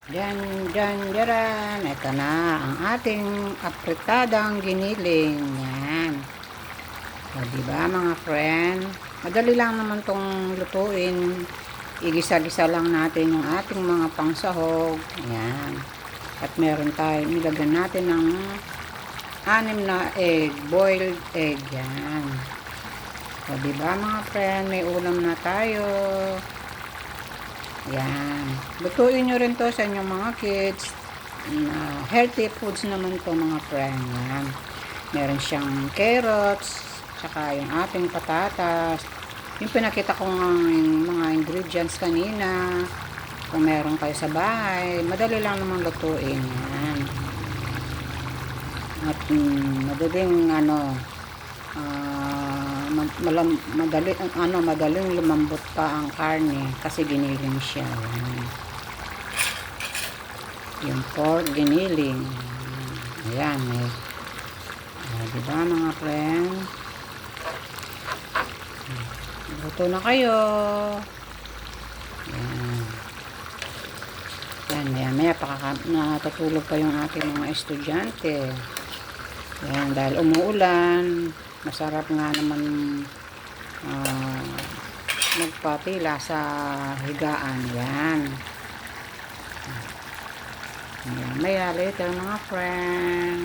Diyan, diyan, diyan. Ito na ang ating apritadang giniling. Yan. O, diba mga friend? Madali lang naman tong lutuin. Igisa-gisa lang natin yung ating mga pangsahog. Yan. At meron tayo, nilagyan natin ng 6 na egg, boiled egg. Yan. O, diba mga friend? May ulam na tayo. Yan. Lutuin nyo rin to sa inyong mga kids. Healthy foods naman to mga friend. Yan. Meron siyang carrots, tsaka yung ating patatas. Yung pinakita ko ng mga ingredients kanina. Kung meron kayo sa bahay, madali lang naman lutuin. Yan. At madaling madaling lumambot pa ang karne kasi giniling siya. Yan. Yung pork giniling. Ayan eh. Diba mga friend? Luto na kayo. Yan. Yan, maya natutulog pa yung ating mga estudyante. Yan, dahil umuulan, masarap nga naman magpatila sa higaan. Yan. Yan, maya later mga friend.